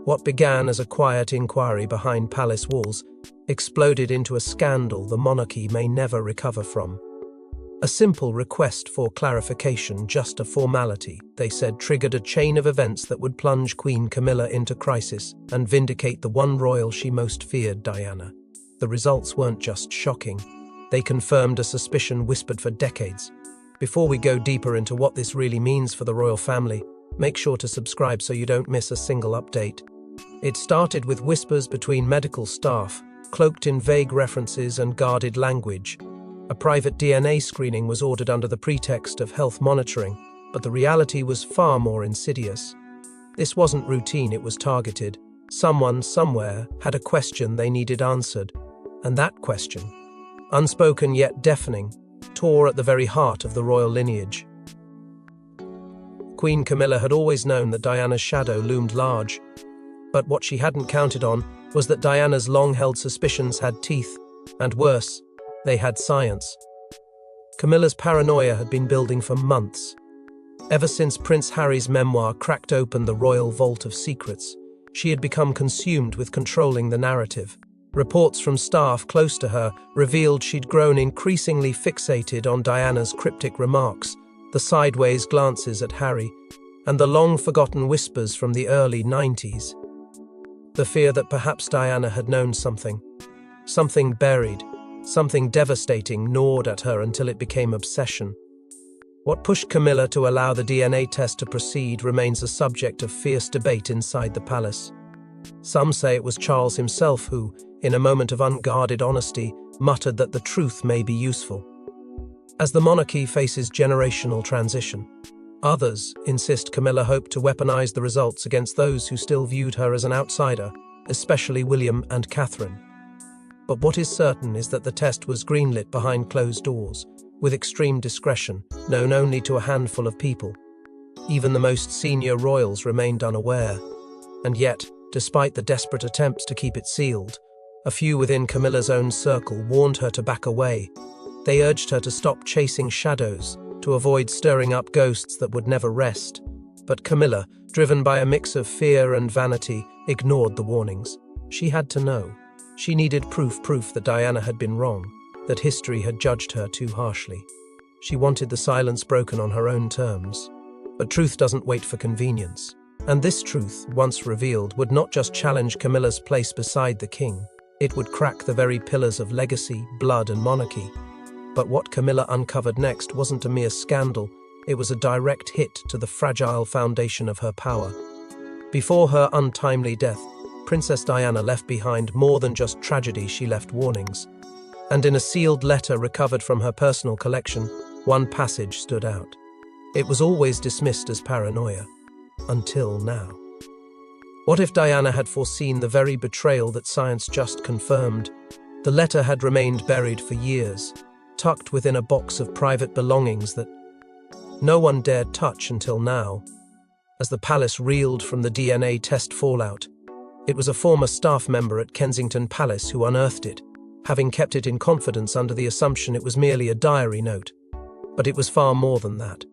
What began as a quiet inquiry behind palace walls exploded into a scandal the monarchy may never recover from. A simple request for clarification, just a formality, they said, triggered a chain of events that would plunge Queen Camilla into crisis and vindicate the one royal she most feared, Diana. The results weren't just shocking. They confirmed a suspicion whispered for decades. Before we go deeper into what this really means for the royal family, make sure to subscribe so you don't miss a single update. It started with whispers between medical staff, cloaked in vague references and guarded language. A private DNA screening was ordered under the pretext of health monitoring, but the reality was far more insidious. This wasn't routine, it was targeted. Someone, somewhere, had a question they needed answered. And that question, unspoken yet deafening, tore at the very heart of the royal lineage. Queen Camilla had always known that Diana's shadow loomed large, but what she hadn't counted on was that Diana's long-held suspicions had teeth, and worse, they had science. Camilla's paranoia had been building for months. Ever since Prince Harry's memoir cracked open the royal vault of secrets, she had become consumed with controlling the narrative. Reports from staff close to her revealed she'd grown increasingly fixated on Diana's cryptic remarks, the sideways glances at Harry, and the long-forgotten whispers from the early 90s. The fear that perhaps Diana had known something buried, something devastating gnawed at her until it became obsession. What pushed Camilla to allow the DNA test to proceed remains a subject of fierce debate inside the palace. Some say it was Charles himself who, in a moment of unguarded honesty, muttered that the truth may be useful. As the monarchy faces generational transition, others insist Camilla hoped to weaponize the results against those who still viewed her as an outsider, especially William and Catherine. But what is certain is that the test was greenlit behind closed doors, with extreme discretion, known only to a handful of people. Even the most senior royals remained unaware. And yet, despite the desperate attempts to keep it sealed, a few within Camilla's own circle warned her to back away. They urged her to stop chasing shadows, to avoid stirring up ghosts that would never rest. But Camilla, driven by a mix of fear and vanity, ignored the warnings. She had to know. She needed proof that Diana had been wrong, that history had judged her too harshly. She wanted the silence broken on her own terms. But truth doesn't wait for convenience. And this truth, once revealed, would not just challenge Camilla's place beside the king. It would crack the very pillars of legacy, blood, and monarchy. But what Camilla uncovered next wasn't a mere scandal, it was a direct hit to the fragile foundation of her power. Before her untimely death, Princess Diana left behind more than just tragedy, she left warnings. And in a sealed letter recovered from her personal collection, one passage stood out. It was always dismissed as paranoia. Until now. What if Diana had foreseen the very betrayal that science just confirmed? The letter had remained buried for years, tucked within a box of private belongings that no one dared touch until now. As the palace reeled from the DNA test fallout, it was a former staff member at Kensington Palace who unearthed it, having kept it in confidence under the assumption it was merely a diary note. But it was far more than that.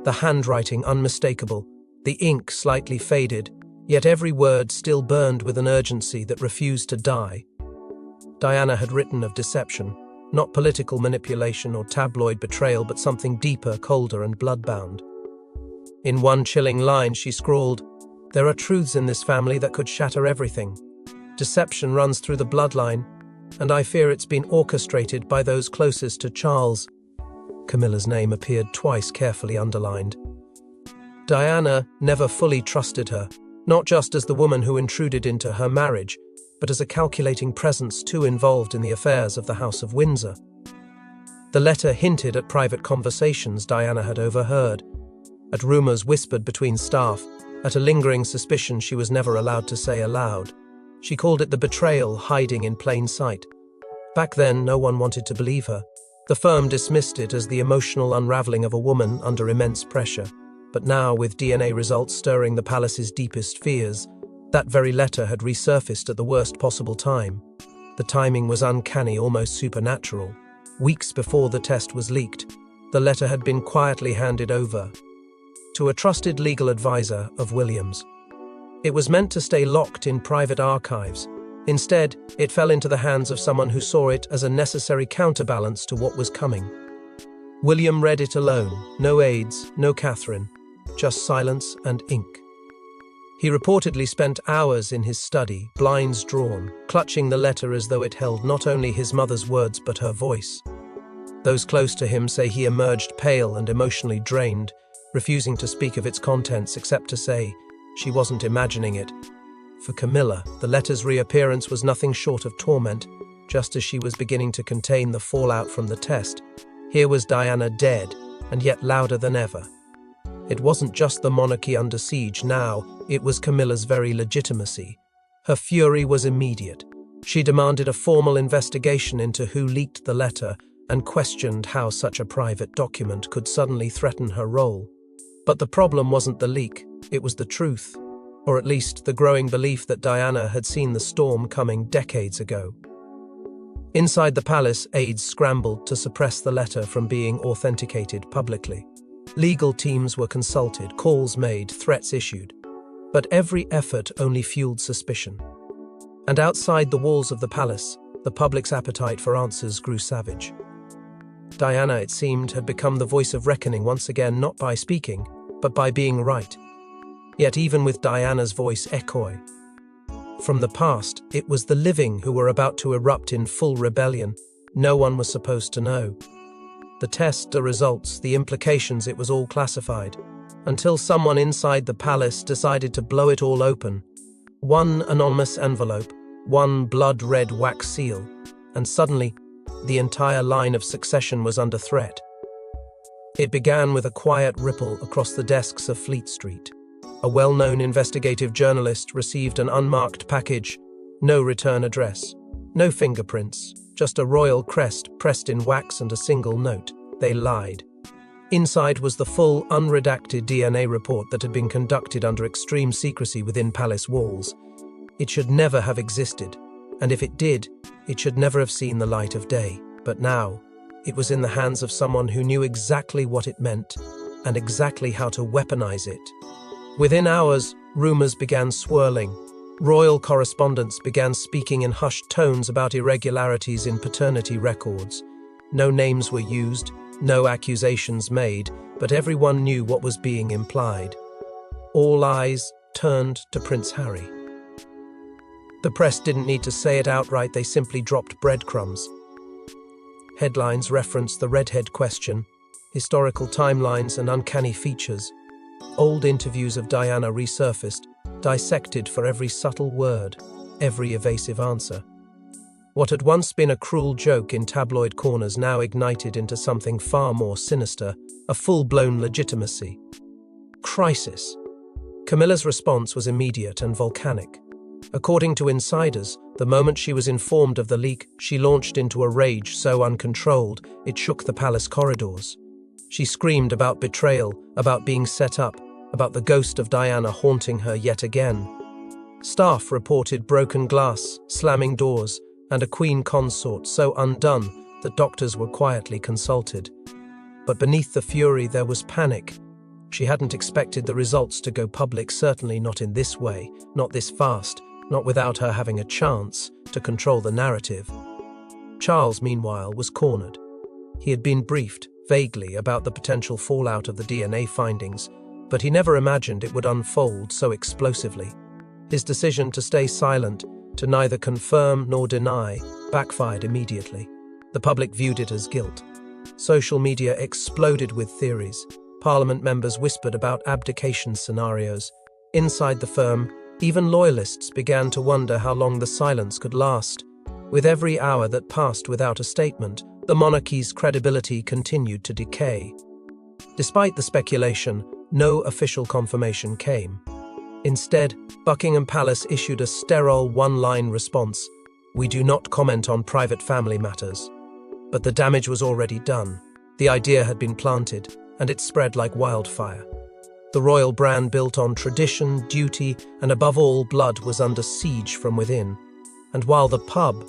The handwriting unmistakable, the ink slightly faded, yet every word still burned with an urgency that refused to die. Diana had written of deception, not political manipulation or tabloid betrayal, but something deeper, colder, and bloodbound. In one chilling line, she scrawled, "There are truths in this family that could shatter everything. Deception runs through the bloodline, and I fear it's been orchestrated by those closest to Charles." Camilla's name appeared twice, carefully underlined. Diana never fully trusted her, not just as the woman who intruded into her marriage, but as a calculating presence too involved in the affairs of the House of Windsor. The letter hinted at private conversations Diana had overheard, at rumours whispered between staff, at a lingering suspicion she was never allowed to say aloud. She called it the betrayal hiding in plain sight. Back then, no one wanted to believe her. The firm dismissed it as the emotional unravelling of a woman under immense pressure. But now, with DNA results stirring the palace's deepest fears, that very letter had resurfaced at the worst possible time. The timing was uncanny, almost supernatural. Weeks before the test was leaked, the letter had been quietly handed over to a trusted legal advisor of William's. It was meant to stay locked in private archives. Instead, it fell into the hands of someone who saw it as a necessary counterbalance to what was coming. William read it alone, no aides, no Catherine, just silence and ink. He reportedly spent hours in his study, blinds drawn, clutching the letter as though it held not only his mother's words but her voice. Those close to him say he emerged pale and emotionally drained, refusing to speak of its contents except to say she wasn't imagining it. For Camilla, the letter's reappearance was nothing short of torment. Just as she was beginning to contain the fallout from the test, here was Diana dead, and yet louder than ever. It wasn't just the monarchy under siege now, it was Camilla's very legitimacy. Her fury was immediate. She demanded a formal investigation into who leaked the letter and questioned how such a private document could suddenly threaten her role. But the problem wasn't the leak, it was the truth, or at least the growing belief that Diana had seen the storm coming decades ago. Inside the palace, aides scrambled to suppress the letter from being authenticated publicly. Legal teams were consulted, calls made, threats issued. But every effort only fueled suspicion. And outside the walls of the palace, the public's appetite for answers grew savage. Diana, it seemed, had become the voice of reckoning once again, not by speaking, but by being right. Yet even with Diana's voice echoing from the past, it was the living who were about to erupt in full rebellion. No one was supposed to know. The test, the results, the implications, it was all classified. Until someone inside the palace decided to blow it all open. One anonymous envelope, one blood-red wax seal, and suddenly, the entire line of succession was under threat. It began with a quiet ripple across the desks of Fleet Street. A well-known investigative journalist received an unmarked package, no return address, no fingerprints, just a royal crest pressed in wax and a single note. They lied. Inside was the full, unredacted DNA report that had been conducted under extreme secrecy within palace walls. It should never have existed, and if it did, it should never have seen the light of day. But now, it was in the hands of someone who knew exactly what it meant and exactly how to weaponize it. Within hours, rumors began swirling. Royal correspondents began speaking in hushed tones about irregularities in paternity records. No names were used, no accusations made, but everyone knew what was being implied. All eyes turned to Prince Harry. The press didn't need to say it outright, they simply dropped breadcrumbs. Headlines referenced the redhead question, historical timelines and uncanny features. Old interviews of Diana resurfaced, dissected for every subtle word, every evasive answer. What had once been a cruel joke in tabloid corners now ignited into something far more sinister, a full-blown legitimacy. Crisis. Camilla's response was immediate and volcanic. According to insiders, the moment she was informed of the leak, she launched into a rage so uncontrolled it shook the palace corridors. She screamed about betrayal, about being set up, about the ghost of Diana haunting her yet again. Staff reported broken glass, slamming doors, and a queen consort so undone that doctors were quietly consulted. But beneath the fury there was panic. She hadn't expected the results to go public, certainly not in this way, not this fast, not without her having a chance to control the narrative. Charles, meanwhile, was cornered. He had been briefed, vaguely, about the potential fallout of the DNA findings, but he never imagined it would unfold so explosively. His decision to stay silent, to neither confirm nor deny, backfired immediately. The public viewed it as guilt. Social media exploded with theories. Parliament members whispered about abdication scenarios. Inside the firm, even loyalists began to wonder how long the silence could last. With every hour that passed without a statement, the monarchy's credibility continued to decay. Despite the speculation, no official confirmation came. Instead, Buckingham Palace issued a sterile one-line response: "We do not comment on private family matters." But the damage was already done. The idea had been planted, and it spread like wildfire. The royal brand, built on tradition, duty, and above all blood, was under siege from within. And while the pub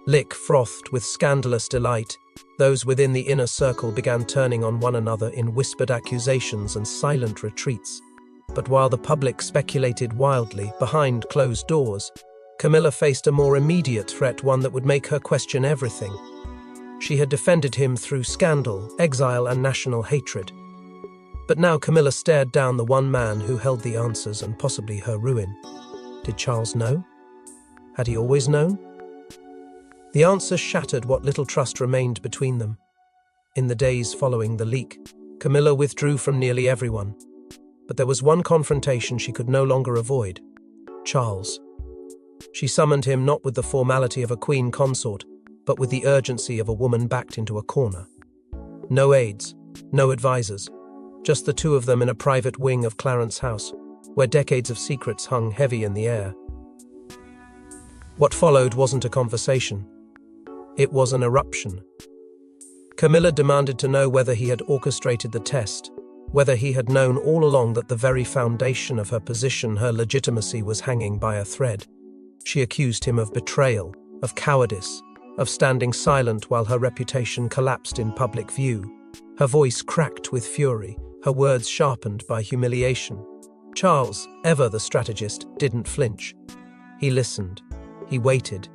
lick frothed with scandalous delight, those within the inner circle began turning on one another in whispered accusations and silent retreats. But while the public speculated wildly behind closed doors, Camilla faced a more immediate threat, one that would make her question everything. She had defended him through scandal, exile, and national hatred. But now Camilla stared down the one man who held the answers and possibly her ruin. Did Charles know? Had he always known? The answer shattered what little trust remained between them. In the days following the leak, Camilla withdrew from nearly everyone. But there was one confrontation she could no longer avoid: Charles. She summoned him not with the formality of a queen consort, but with the urgency of a woman backed into a corner. No aides, no advisors, just the two of them in a private wing of Clarence House, where decades of secrets hung heavy in the air. What followed wasn't a conversation. It was an eruption. Camilla demanded to know whether he had orchestrated the test, whether he had known all along that the very foundation of her position, her legitimacy, was hanging by a thread. She accused him of betrayal, of cowardice, of standing silent while her reputation collapsed in public view. Her voice cracked with fury, her words sharpened by humiliation. Charles, ever the strategist, didn't flinch. He listened. He waited.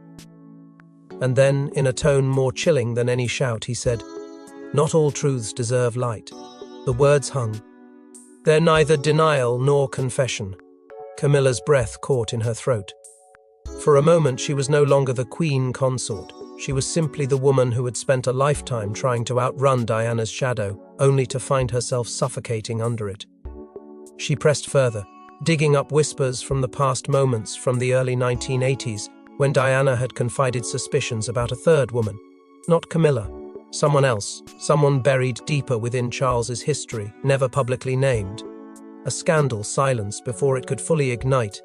And then, in a tone more chilling than any shout, he said, "Not all truths deserve light." The words hung. They're neither denial nor confession. Camilla's breath caught in her throat. For a moment, she was no longer the queen consort. She was simply the woman who had spent a lifetime trying to outrun Diana's shadow, only to find herself suffocating under it. She pressed further, digging up whispers from the past moments from the early 1980s, when Diana had confided suspicions about a third woman. Not Camilla. Someone else, someone buried deeper within Charles's history, never publicly named. A scandal silenced before it could fully ignite.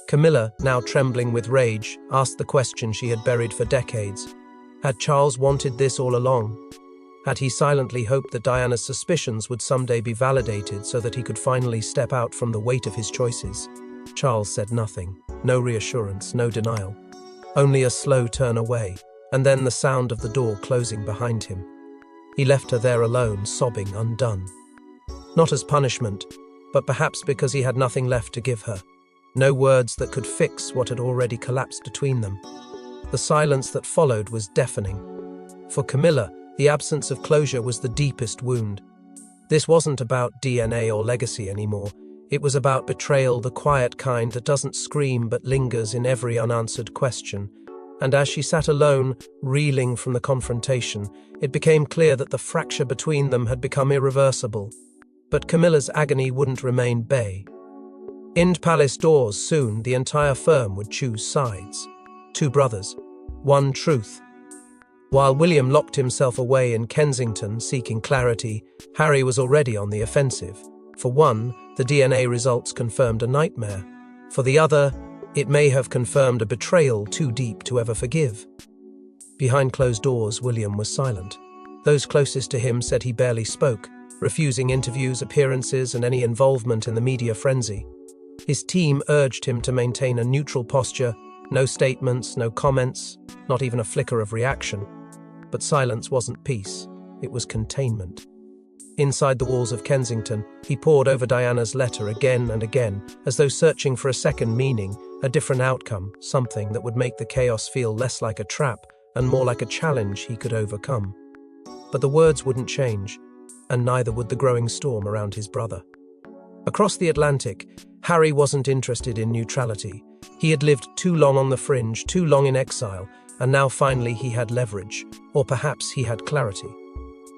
Camilla, now trembling with rage, asked the question she had buried for decades. Had Charles wanted this all along? Had he silently hoped that Diana's suspicions would someday be validated so that he could finally step out from the weight of his choices? Charles said nothing. No reassurance, no denial. Only a slow turn away, and then the sound of the door closing behind him. He left her there alone, sobbing, undone. Not as punishment, but perhaps because he had nothing left to give her. No words that could fix what had already collapsed between them. The silence that followed was deafening. For Camilla, the absence of closure was the deepest wound. This wasn't about DNA or legacy anymore. It was about betrayal, the quiet kind that doesn't scream but lingers in every unanswered question. And as she sat alone, reeling from the confrontation, it became clear that the fracture between them had become irreversible. But Camilla's agony wouldn't remain bay. In palace doors soon, the entire firm would choose sides. Two brothers, one truth. While William locked himself away in Kensington seeking clarity, Harry was already on the offensive. For one, the DNA results confirmed a nightmare. For the other, it may have confirmed a betrayal too deep to ever forgive. Behind closed doors, William was silent. Those closest to him said he barely spoke, refusing interviews, appearances, and any involvement in the media frenzy. His team urged him to maintain a neutral posture, no statements, no comments, not even a flicker of reaction. But silence wasn't peace, it was containment. Inside the walls of Kensington, he pored over Diana's letter again and again, as though searching for a second meaning, a different outcome, something that would make the chaos feel less like a trap and more like a challenge he could overcome. But the words wouldn't change, and neither would the growing storm around his brother. Across the Atlantic, Harry wasn't interested in neutrality. He had lived too long on the fringe, too long in exile, and now finally he had leverage, or perhaps he had clarity.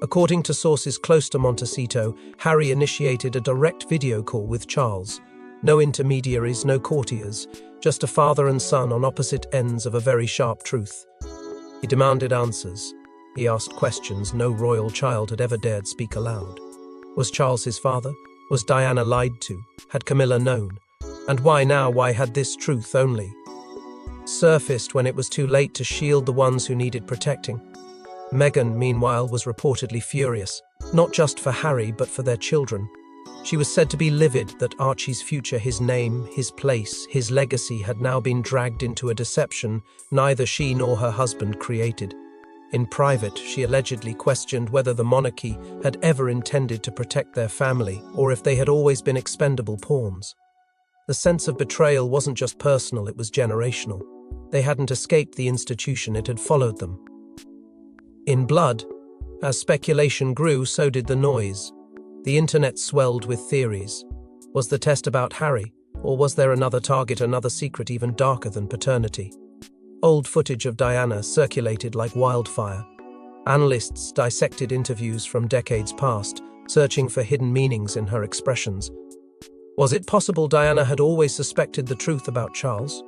According to sources close to Montecito, Harry initiated a direct video call with Charles. No intermediaries, no courtiers, just a father and son on opposite ends of a very sharp truth. He demanded answers. He asked questions no royal child had ever dared speak aloud. Was Charles his father? Was Diana lied to? Had Camilla known? And why now? Why had this truth only surfaced when it was too late to shield the ones who needed protecting? Meghan, meanwhile, was reportedly furious, not just for Harry, but for their children. She was said to be livid that Archie's future, his name, his place, his legacy had now been dragged into a deception neither she nor her husband created. In private, she allegedly questioned whether the monarchy had ever intended to protect their family or if they had always been expendable pawns. The sense of betrayal wasn't just personal, it was generational. They hadn't escaped the institution, it had followed them. In blood, as speculation grew, so did the noise. The internet swelled with theories. Was the test about Harry, or was there another target, another secret even darker than paternity? Old footage of Diana circulated like wildfire. Analysts dissected interviews from decades past, searching for hidden meanings in her expressions. Was it possible Diana had always suspected the truth about Charles?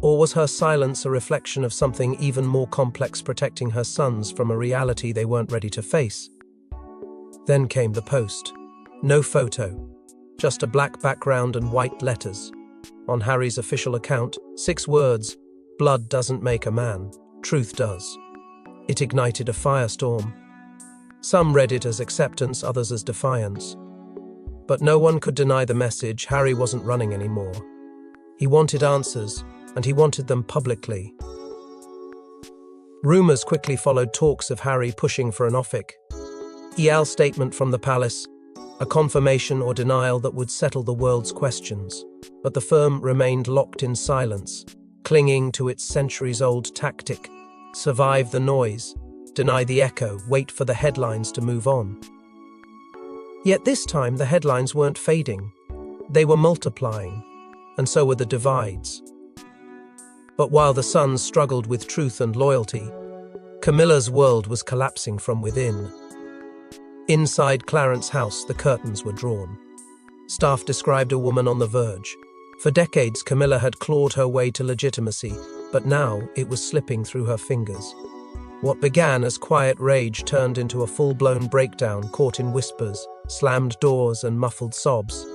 Or was her silence a reflection of something even more complex, protecting her sons from a reality they weren't ready to face? Then came the post. No photo, just a black background and white letters. On Harry's official account, 6 words: "Blood doesn't make a man, truth does." It ignited a firestorm. Some read it as acceptance, others as defiance. But no one could deny the message. Harry wasn't running anymore. He wanted answers, and he wanted them publicly. Rumours quickly followed talks of Harry pushing for an official statement from the palace, a confirmation or denial that would settle the world's questions. But the firm remained locked in silence, clinging to its centuries-old tactic: survive the noise, deny the echo, wait for the headlines to move on. Yet this time the headlines weren't fading. They were multiplying, and so were the divides. But while the sons struggled with truth and loyalty, Camilla's world was collapsing from within. Inside Clarence's house, the curtains were drawn. Staff described a woman on the verge. For decades, Camilla had clawed her way to legitimacy, but now it was slipping through her fingers. What began as quiet rage turned into a full-blown breakdown, caught in whispers, slammed doors, and muffled sobs.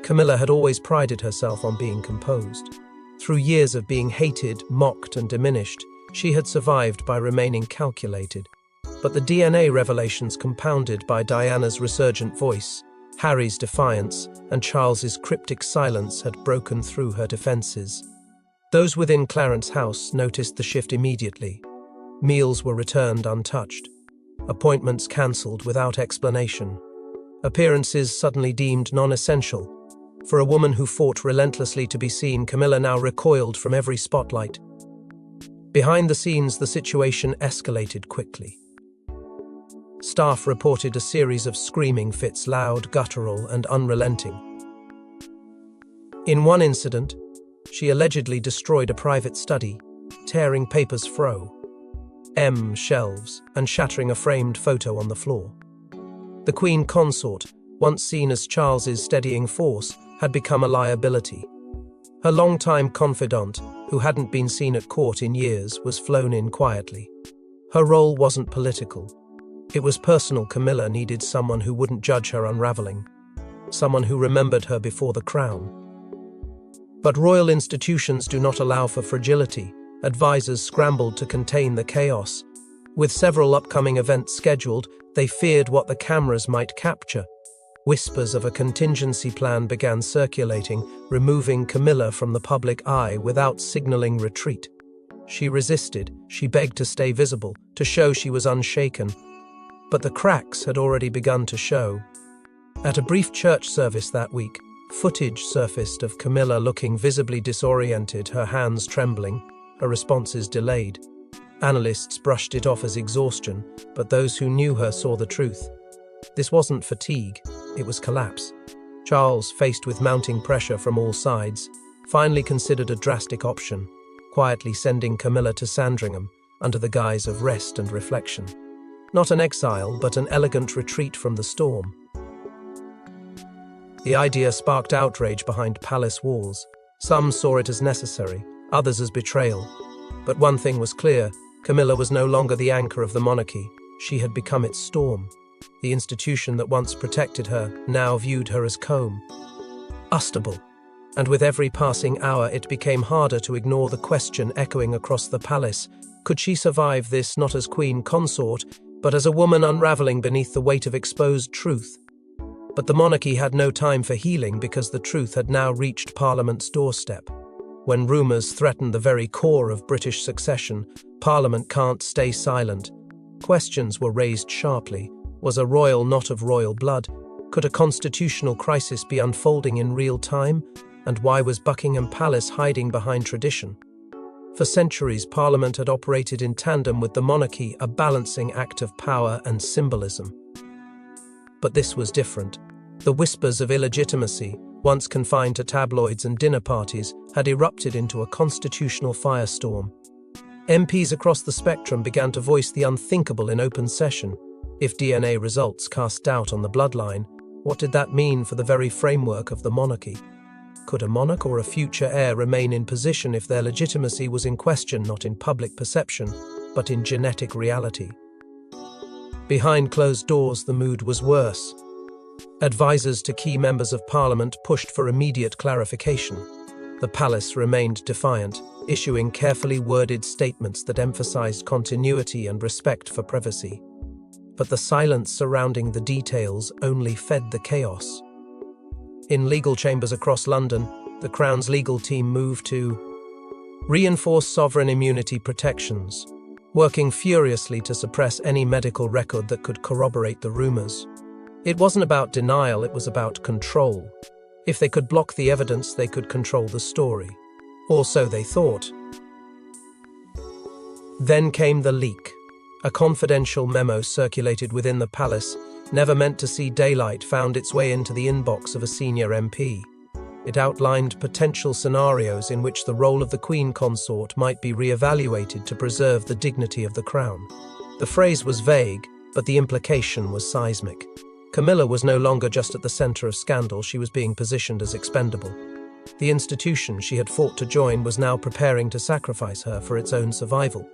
Camilla had always prided herself on being composed. Through years of being hated, mocked, and diminished, she had survived by remaining calculated. But the DNA revelations, compounded by Diana's resurgent voice, Harry's defiance, and Charles's cryptic silence, had broken through her defenses. Those within Clarence's house noticed the shift immediately. Meals were returned untouched. Appointments cancelled without explanation. Appearances suddenly deemed non-essential. For a woman who fought relentlessly to be seen, Camilla now recoiled from every spotlight. Behind the scenes, the situation escalated quickly. Staff reported a series of screaming fits, loud, guttural, and unrelenting. In one incident, she allegedly destroyed a private study, tearing papers shelves, and shattering a framed photo on the floor. The Queen Consort, once seen as Charles's steadying force, had become a liability. Her longtime confidant, who hadn't been seen at court in years, was flown in quietly. Her role wasn't political. It was personal. Camilla needed someone who wouldn't judge her unraveling, someone who remembered her before the crown. But royal institutions do not allow for fragility. Advisors scrambled to contain the chaos. With several upcoming events scheduled, they feared what the cameras might capture. Whispers of a contingency plan began circulating, removing Camilla from the public eye without signaling retreat. She resisted. She begged to stay visible, to show she was unshaken. But the cracks had already begun to show. At a brief church service that week, footage surfaced of Camilla looking visibly disoriented, her hands trembling, her responses delayed. Analysts brushed it off as exhaustion, but those who knew her saw the truth. This wasn't fatigue, it was collapse. Charles, faced with mounting pressure from all sides, finally considered a drastic option, quietly sending Camilla to Sandringham under the guise of rest and reflection. Not an exile, but an elegant retreat from the storm. The idea sparked outrage behind palace walls. Some saw it as necessary, others as betrayal. But one thing was clear: Camilla was no longer the anchor of the monarchy. She had become its storm. The institution that once protected her now viewed her as combustible. And with every passing hour, it became harder to ignore the question echoing across the palace: could she survive this, not as queen consort, but as a woman unraveling beneath the weight of exposed truth? But the monarchy had no time for healing, because the truth had now reached Parliament's doorstep. When rumours threatened the very core of British succession, Parliament can't stay silent. Questions were raised sharply. Was a royal not of royal blood? Could a constitutional crisis be unfolding in real time? And why was Buckingham Palace hiding behind tradition? For centuries, Parliament had operated in tandem with the monarchy, a balancing act of power and symbolism. But this was different. The whispers of illegitimacy, once confined to tabloids and dinner parties, had erupted into a constitutional firestorm. MPs across the spectrum began to voice the unthinkable in open session. If DNA results cast doubt on the bloodline, what did that mean for the very framework of the monarchy? Could a monarch or a future heir remain in position if their legitimacy was in question not in public perception, but in genetic reality? Behind closed doors, the mood was worse. Advisors to key members of Parliament pushed for immediate clarification. The palace remained defiant, issuing carefully worded statements that emphasized continuity and respect for privacy. But the silence surrounding the details only fed the chaos. In legal chambers across London, the Crown's legal team moved to reinforce sovereign immunity protections, working furiously to suppress any medical record that could corroborate the rumours. It wasn't about denial, it was about control. If they could block the evidence, they could control the story. Or so they thought. Then came the leak. A confidential memo circulated within the palace, never meant to see daylight, found its way into the inbox of a senior MP. It outlined potential scenarios in which the role of the Queen consort might be re-evaluated to preserve the dignity of the Crown. The phrase was vague, but the implication was seismic. Camilla was no longer just at the centre of scandal, she was being positioned as expendable. The institution she had fought to join was now preparing to sacrifice her for its own survival.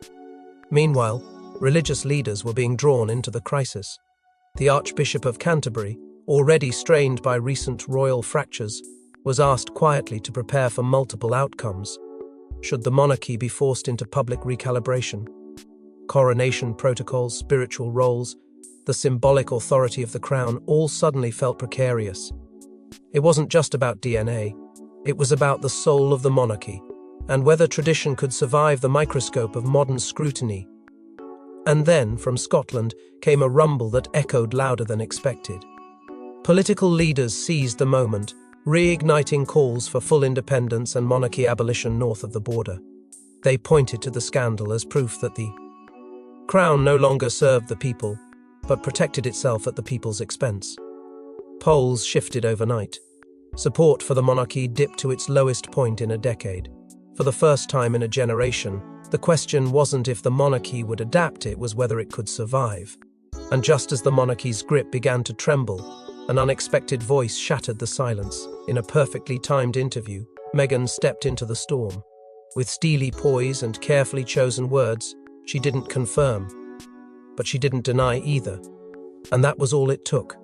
Meanwhile, religious leaders were being drawn into the crisis. The Archbishop of Canterbury, already strained by recent royal fractures, was asked quietly to prepare for multiple outcomes. Should the monarchy be forced into public recalibration? Coronation protocols, spiritual roles, the symbolic authority of the Crown all suddenly felt precarious. It wasn't just about DNA, it was about the soul of the monarchy, and whether tradition could survive the microscope of modern scrutiny. And then, from Scotland, came a rumble that echoed louder than expected. Political leaders seized the moment, reigniting calls for full independence and monarchy abolition north of the border. They pointed to the scandal as proof that the Crown no longer served the people, but protected itself at the people's expense. Polls shifted overnight. Support for the monarchy dipped to its lowest point in a decade. For the first time in a generation, the question wasn't if the monarchy would adapt, it was whether it could survive. And just as the monarchy's grip began to tremble, an unexpected voice shattered the silence. In a perfectly timed interview, Meghan stepped into the storm. With steely poise and carefully chosen words, she didn't confirm, but she didn't deny either. And that was all it took.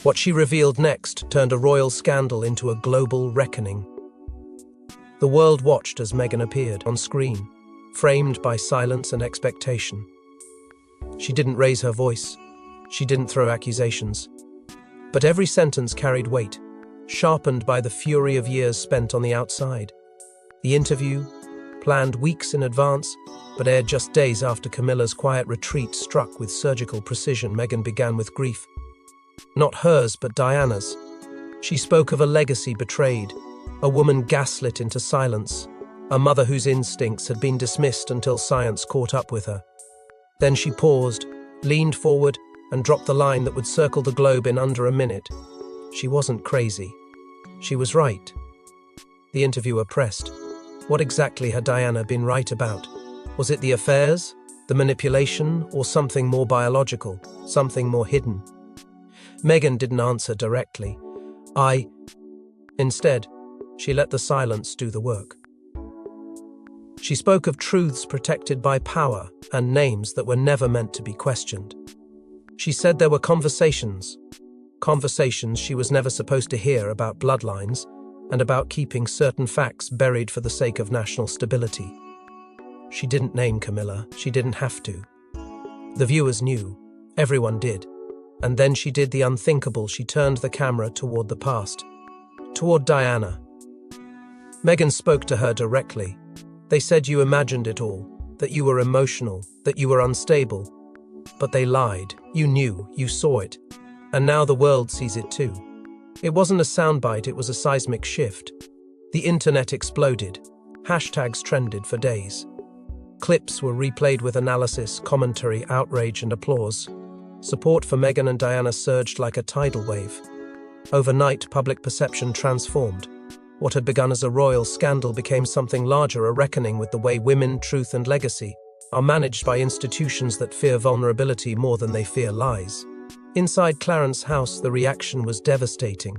What she revealed next turned a royal scandal into a global reckoning. The world watched as Meghan appeared on screen, framed by silence and expectation. She didn't raise her voice. She didn't throw accusations. But every sentence carried weight, sharpened by the fury of years spent on the outside. The interview, planned weeks in advance, but aired just days after Camilla's quiet retreat struck with surgical precision, Meghan began with grief. Not hers, but Diana's. She spoke of a legacy betrayed, a woman gaslit into silence, a mother whose instincts had been dismissed until science caught up with her. Then she paused, leaned forward, and dropped the line that would circle the globe in under a minute. She wasn't crazy. She was right. The interviewer pressed. What exactly had Diana been right about? Was it the affairs, the manipulation, or something more biological, something more hidden? Meghan didn't answer directly. Instead, she let the silence do the work. She spoke of truths protected by power and names that were never meant to be questioned. She said there were conversations she was never supposed to hear about bloodlines and about keeping certain facts buried for the sake of national stability. She didn't name Camilla, she didn't have to. The viewers knew, everyone did. And then she did the unthinkable, she turned the camera toward the past, toward Diana. Meghan spoke to her directly. They said you imagined it all, that you were emotional, that you were unstable. But they lied. You knew, you saw it. And now the world sees it too. It wasn't a soundbite, it was a seismic shift. The internet exploded. Hashtags trended for days. Clips were replayed with analysis, commentary, outrage, and applause. Support for Meghan and Diana surged like a tidal wave. Overnight, public perception transformed. What had begun as a royal scandal became something larger, a reckoning with the way women, truth, and legacy are managed by institutions that fear vulnerability more than they fear lies. Inside Clarence's house, the reaction was devastating.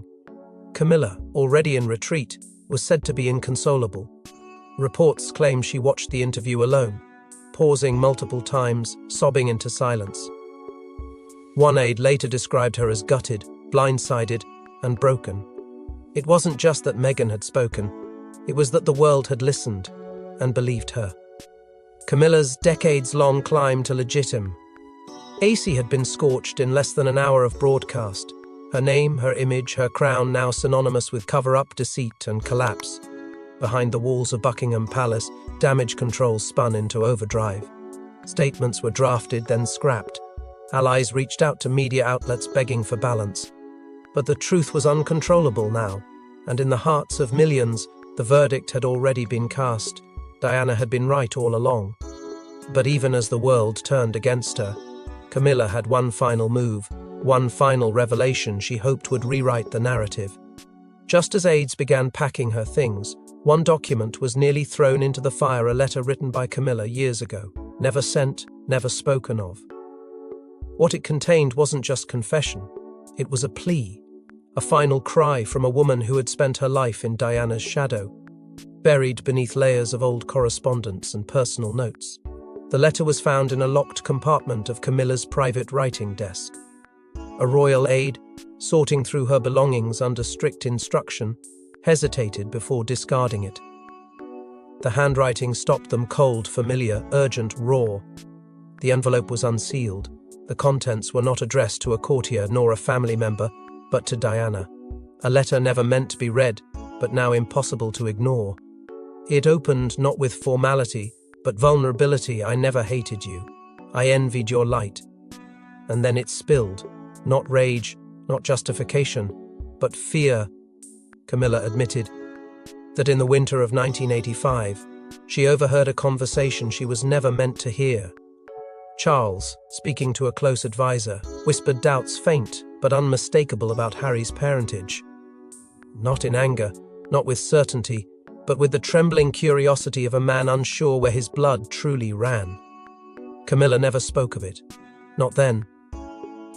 Camilla, already in retreat, was said to be inconsolable. Reports claim she watched the interview alone, pausing multiple times, sobbing into silence. One aide later described her as gutted, blindsided, and broken. It wasn't just that Meghan had spoken, it was that the world had listened and believed her. Camilla's decades-long climb to legitime. AC had been scorched in less than an hour of broadcast. Her name, her image, her crown now synonymous with cover-up, deceit, and collapse. Behind the walls of Buckingham Palace, damage control spun into overdrive. Statements were drafted, then scrapped. Allies reached out to media outlets begging for balance. But the truth was uncontrollable now, and in the hearts of millions, the verdict had already been cast. Diana had been right all along. But even as the world turned against her, Camilla had one final move, one final revelation she hoped would rewrite the narrative. Just as aides began packing her things, one document was nearly thrown into the fire, a letter written by Camilla years ago, never sent, never spoken of. What it contained wasn't just confession, it was a plea, a final cry from a woman who had spent her life in Diana's shadow, buried beneath layers of old correspondence and personal notes. The letter was found in a locked compartment of Camilla's private writing desk. A royal aide, sorting through her belongings under strict instruction, hesitated before discarding it. The handwriting stopped them cold, familiar, urgent, raw. The envelope was unsealed. The contents were not addressed to a courtier nor a family member, but to Diana. A letter never meant to be read, but now impossible to ignore. It opened not with formality, but vulnerability. I never hated you. I envied your light. And then it spilled. Not rage, not justification, but fear. Camilla admitted that in the winter of 1985, she overheard a conversation she was never meant to hear. Charles, speaking to a close advisor, whispered doubts faint but unmistakable about Harry's parentage. Not in anger, not with certainty, but with the trembling curiosity of a man unsure where his blood truly ran. Camilla never spoke of it. Not then.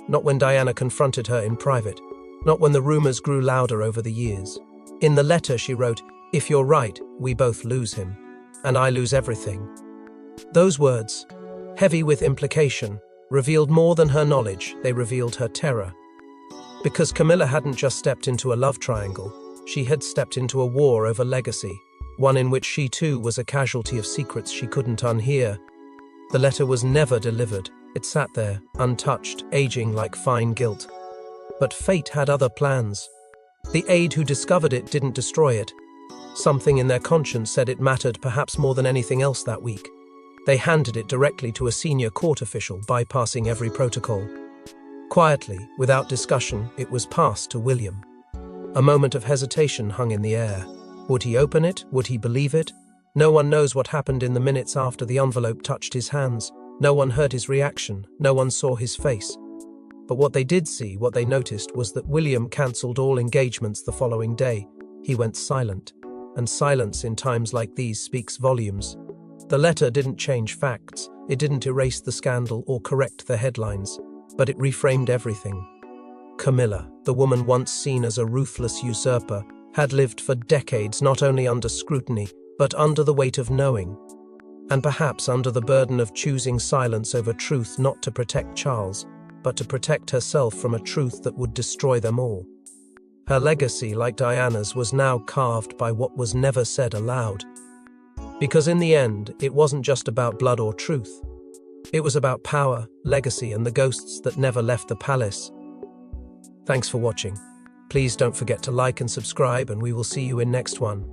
Not when Diana confronted her in private. Not when the rumors grew louder over the years. In the letter she wrote, "If you're right, we both lose him. And I lose everything." Those words, heavy with implication, revealed more than her knowledge. They revealed her terror. Because Camilla hadn't just stepped into a love triangle, she had stepped into a war over legacy, one in which she too was a casualty of secrets she couldn't unhear. The letter was never delivered. It sat there, untouched, aging like fine guilt. But fate had other plans. The aide who discovered it didn't destroy it. Something in their conscience said it mattered perhaps more than anything else that week. They handed it directly to a senior court official, bypassing every protocol. Quietly, without discussion, it was passed to William. A moment of hesitation hung in the air. Would he open it? Would he believe it? No one knows what happened in the minutes after the envelope touched his hands. No one heard his reaction. No one saw his face. But what they did see, what they noticed, was that William cancelled all engagements the following day. He went silent. And silence in times like these speaks volumes. The letter didn't change facts. It didn't erase the scandal or correct the headlines. But it reframed everything. Camilla, the woman once seen as a ruthless usurper, had lived for decades not only under scrutiny, but under the weight of knowing. And perhaps under the burden of choosing silence over truth, not to protect Charles, but to protect herself from a truth that would destroy them all. Her legacy, like Diana's, was now carved by what was never said aloud. Because in the end, it wasn't just about blood or truth. It was about power, legacy, and the ghosts that never left the palace. Thanks for watching. Please don't forget to like and subscribe, and we will see you in next one.